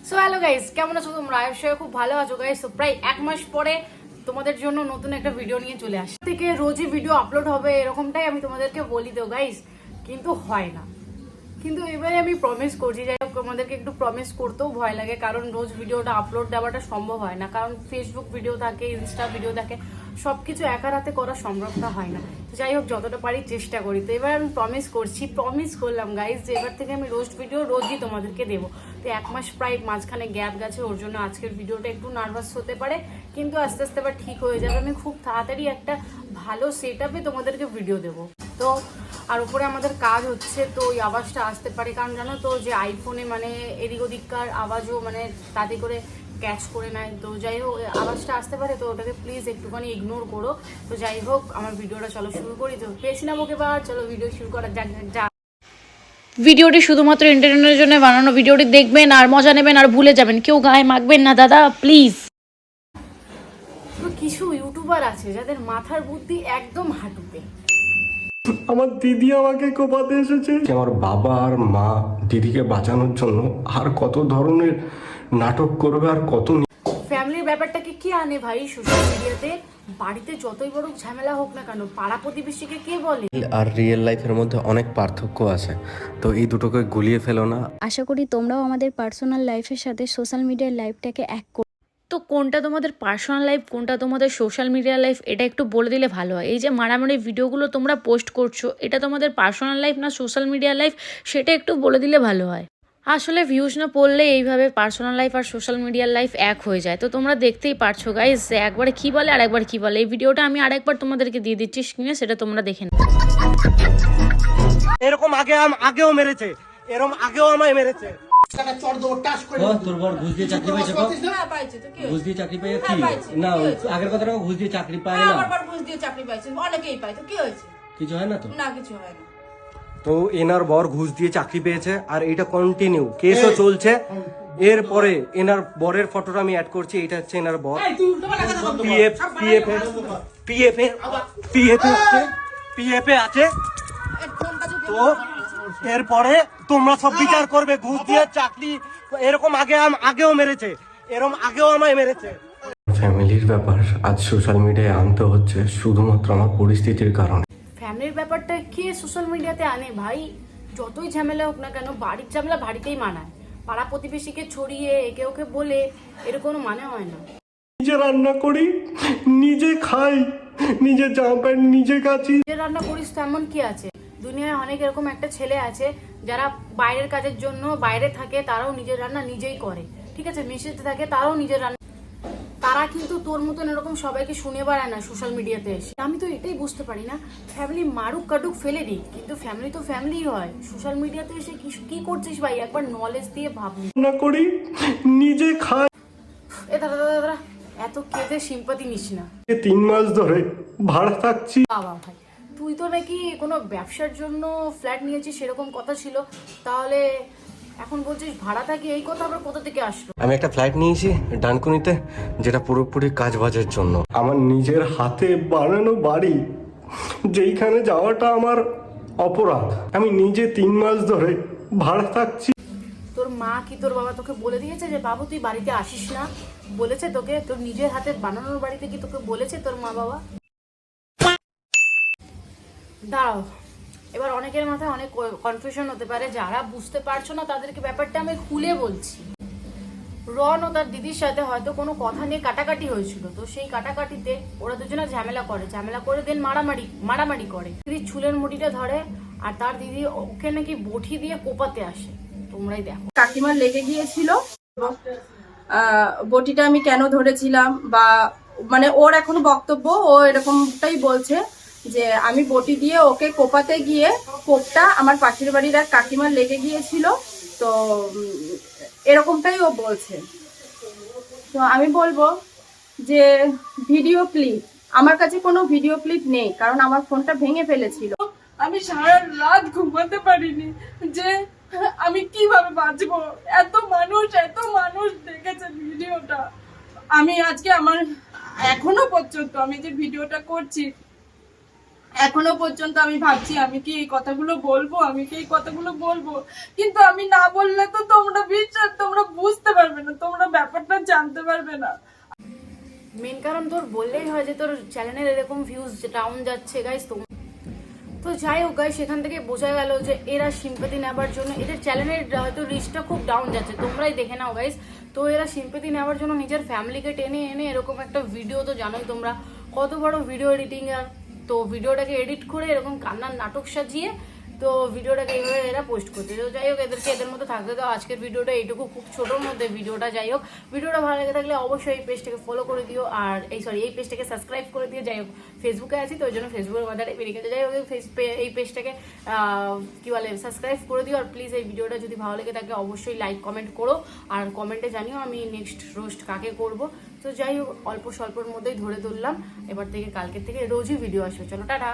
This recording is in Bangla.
সো হ্যালো গাইস, কেমন আছো তোমরা? আশা খুব ভালো আছো গাইস। তো প্রায় এক মাস পরে তোমাদের জন্য নতুন একটা ভিডিও নিয়ে চলে আসি। থেকে রোজই ভিডিও আপলোড হবে এরকমটাই আমি তোমাদেরকে বলি তো গাইস, কিন্তু হয় না। কিন্তু এবারে আমি প্রমিস করছি, যাই হোক আমাদেরকে একটু প্রমিস করতেও ভয় লাগে, কারণ রোজ ভিডিওটা আপলোড দেওয়াটা সম্ভব হয় না, কারণ ফেসবুক ভিডিও থাকে, ইনস্টা ভিডিও থাকে, সবকিছু একার হাতে করা সম্ভবটা হয় না। তো যাই হোক যতটা পারি চেষ্টা করি। তো এবার আমি প্রমিস করলাম গাইজ যে এবার থেকে আমি ভিডিও রোজই তোমাদেরকে দেবো। তো এক মাস প্রায় মাঝখানে গ্যাপ গেছে, ওর জন্য আজকের ভিডিওটা একটু নার্ভাস হতে পারে, কিন্তু আস্তে আস্তে আবার ঠিক হয়ে যাবে। আমি খুব তাড়াতাড়ি একটা ভালো সেট আপে তোমাদেরকে ভিডিও দেবো। তো আর উপরে আমাদের কাজ হচ্ছে, তো ওই আওয়াজটা আসতে পারে, কারণ জানো তো যে আইফোনে মানে এদিক ওদিককার আওয়াজও মানে তাতে করে ক্যাচ করে নেয়। তো যাই হোক আওয়াজটা আসতে পারে, তো ওটাকে প্লিজ একটুখানি ইগনোর করো। তো যাই হোক আমার ভিডিওটা চলো শুরু করি। তো পেয়েছি না ওকে বার, চলো ভিডিও শুরু করা যাক। ভিডিওটি শুধুমাত্র এন্টারটেনমেন্টের জন্য বানানো, ভিডিওটি দেখবেন আর মজা নেবেন আর ভুলে যাবেন, কেউ গায়ে মাখবেন না দাদা প্লিজ। তো কিছু ইউটিউবার আছে যাদের মাথার বুদ্ধি একদম হাঁটুতে। আমার দিদি আমাকে কোপাতে এসেছে। আমার বাবা আর মা দিদিকে বাঁচানোর জন্য আর কত ধরনের নাটক করবে আর কত। ফ্যামিলির ব্যাপারটাকে কি আনে ভাই সোশ্যাল মিডিয়াতে? বাড়িতে যতই বড় ঝামেলা হোক না কেন, পাড়া প্রতিবেশীকে কে বলে? আর রিয়েল লাইফের মধ্যে অনেক পার্থক্য আছে, তো এই দুটোকে গুলিয়ে ফেলো না। আশা করি তোমরাও আমাদের পার্সোনাল লাইফের সাথে সোশ্যাল মিডিয়ার লাইফটাকে এক তো কোনটা তোমাদের পার্সোনাল লাইফ, কোনটা তোমাদের সোশ্যাল মিডিয়া লাইফ, এটা একটু বলে দিলে ভালো হয়। এই যে মারামারি ভিডিওগুলো তোমরা পোস্ট করছো, এটা তোমাদের পার্সোনাল লাইফ না সোশ্যাল মিডিয়া লাইফ, সেটা একটু বলে দিলে ভালো হয়। আসলে ভিউজ না পড়লে এইভাবে পার্সোনাল লাইফ আর সোশ্যাল মিডিয়ার লাইফ এক হয়ে যায়। তো তোমরা দেখতেই পারছো গাইজ, একবারে কি বলে আর একবার কি বলে। এই ভিডিওটা আমি আরেকবার তোমাদেরকে দিয়ে দিচ্ছি স্ক্রিনে, সেটা তোমরা দেখে নাও। এরকম আগেও মেরেছে, এরকম আগেও আমায় মেরেছে। তোর বর ঘুষ দিয়ে চাকরি পাইছে? ঘুষ দিয়ে চাকরি পাই কি না? আগের কথাটা ঘুষ দিয়ে চাকরি পায় না। ঘুষ দিয়ে চাকরি পাইছে, অনেকেই পায়, তো কি হয়েছে? কিছু হয় না তো? না, কিছু হয় না। তো এনার বর ঘুষ দিয়ে চাকরি পেয়েছে আর এটা কন্টিনিউ কেসও চলছে। এরপরে এনার বরের ফটোটা আমি অ্যাড করছি, এটা হচ্ছে এনার বর। পিএফ আছে। তো এরপরে তোমরা সব বিচার করবে, ঘুষ দিয়ে চাকরি এরকম আগেও মেরেছে, এরকম আগেও আমায় মেরেছে। ফ্যামিলির ব্যাপার আজ সোশ্যাল মিডিয়ায় আনতে হচ্ছে শুধুমাত্র আমার পরিস্থিতির কারণে। ফ্যামিলির ব্যাপারটা কে সোশ্যাল মিডিয়াতে আনে ভাই? যতই ঝামেলা হোক না কেন, বাড়ির ঝামেলা বাড়িতেই মানায়। পাড়া প্রতিবেশীকে ছড়িয়ে একে ওকে বলে এর কোনো মানে হয় না। নিজে রান্না করি, নিজে খাই, নিজে জামা প্যান্ট নিজে কাচি। নিজে রান্না করিস তো এমন কি আছে? দুনিয়ায় অনেক এরকম একটা ছেলে আছে যারা বাইরের কাজের জন্য বাইরে থাকে, তারাও নিজের রান্না নিজেই করে, ঠিক আছে? মেসেতে থাকে, তারাও নিজের রান্না। তারা কিন্তু তোর মতন এরকম সবাইকে শুনে বেড়ায় না সোশ্যাল মিডিয়াতে এসে। আমি তো এটাই বুঝতে পারি না, ফ্যামিলি মারুক কাটুক ফেলে দিক, কিন্তু ফ্যামিলি তো ফ্যামিলি হয়। সোশ্যাল মিডিয়াতে এসে কি করছিস ভাই? একবার নলেজ দিয়ে ভাবনি। রান্না করি, নিজে খাই। দাদা এত কেঁদে সিম্পাতি নিস না। 3 মাস ধরে ভাড়া থাকছি। বাবা ভাই, তুই তো নাকি কোনো ব্যবসার জন্য ফ্ল্যাট নিয়েছিস সেরকম কথা ছিল, তাহলে এখন বলছিস ভাড়া থাকি, এই কথা আবার কোথা থেকে আসলো? আমি একটা ফ্ল্যাট নিয়েছি ডানকুনিতে, যেটা পুরোপুরি কাজ বাজের জন্য। আমার নিজের হাতে বানানো বাড়ি, যেইখানে যাওয়াটা আমার অপরাধ। আমি নিজে 3 মাস ধরে ভাড়া থাকছি। তোর মা কি তোর বাবা তোকে বলে দিয়েছে যে বাবু তুই বাড়িতে আসিস না? বলেছে তোকে? তোর নিজের হাতে বানানোর বাড়িতে কি তোকে বলেছে তোর মা বাবা? দাঁড়াও, এবার অনেকের মাথায় অনেক কনফিউশন হতে পারে, যারা বুঝতে পারছো না তাদেরকে ব্যাপারটা আমি খুলে বলছি। রন ও তার দিদির সাথে হয়তো কোনো কথা নিয়ে কাটাকাটি হয়েছিল, তো সেই কাটাকাটিতে ওরা দুজনে ঝামেলা করে দেন মারামারি করে। দিদি চুলের মুঠিটা ধরে আর তার দিদি ওকে নাকি বটি দিয়ে কোপাতে আসে। তোমরাই দেখো। কাকিমার লেগে গিয়েছিল, বটিটা আমি কেন ধরেছিলাম বা মানে ওর এখন বক্তব্য, ও এরকমটাই বলছে যে আমি বটি দিয়ে ওকে কোপাতে গিয়ে কোপটা আমার পাশের বাড়ির এক কাকিমার লেগে গিয়েছিল, তো এরকমটাই ও বলছে। তো আমি বলবো যে ভিডিও ক্লিপ, আমার কাছে কোনো ভিডিও ক্লিপ নেই, কারণ আমার ফোনটা ভেঙে ফেলেছিল। আমি সারা রাত ঘুমাতে পারিনি যে আমি কিভাবে বাঁচবো। এত মানুষ দেখেছে ভিডিওটা। আমি আজকে এখনো পর্যন্ত আমি যে ভিডিওটা করছি, এখনো পর্যন্ত আমি ভাবছি আমি কি এই কথাগুলো বলবো, কিন্তু আমি না বললে তো তোমরা বুঝতে পারবে না। পারবে না। মেন কারণ তোর বললেই হয় যে তোর চ্যানেলের এরকম ভিউজ ডাউন যাচ্ছে গাইস। তো যাই হোক গাইস, সেখান থেকে বোঝা গেল যে এরা সিম্পাথি নেবার জন্য, এদের চ্যানেলের হয়তো রিচটা খুব ডাউন যাচ্ছে, তোমরাই দেখে নাও গাইস। তো এরা সিম্পাথি নেবার জন্য নিজের ফ্যামিলিকে টেনে এনে এরকম একটা ভিডিও, তো জানোই তোমরা কত বড় ভিডিও এডিটিং আর, তো ভিডিওটাকে এডিট করে এরকম কান্নার নাটক সাজিয়ে তো ভিডিওটাকে এইভাবে এরা পোস্ট করছে। তো যাই হোক, এদেরকে এদের মধ্যে থাকতে দাও। আজকের ভিডিওটা এইটুকু, খুব ছোটোর মধ্যে ভিডিওটা। যাই হোক, ভিডিওটা ভালো লেগে থাকলে অবশ্যই এই পেজটাকে ফলো করে দিও, আর এই পেজটাকে সাবস্ক্রাইব করে দিও। যাই হোক, ফেসবুকে আছি তো ওই জন্য ফেসবুকের মাথায় বেরিয়ে গেছে। যাই হোক, এই পেজটাকে কি বলে সাবস্ক্রাইব করে দিও, আর প্লিজ এই ভিডিওটা যদি ভালো লেগে থাকে অবশ্যই লাইক কমেন্ট করো, আর কমেন্টে জানিও আমি নেক্সট রোস্ট কাকে করব। তো যাই হোক, অল্প স্বল্পর মধ্যেই ধরে তুললাম, এবার থেকে কালকের থেকে রোজই ভিডিও আসবে। চলো টাটা।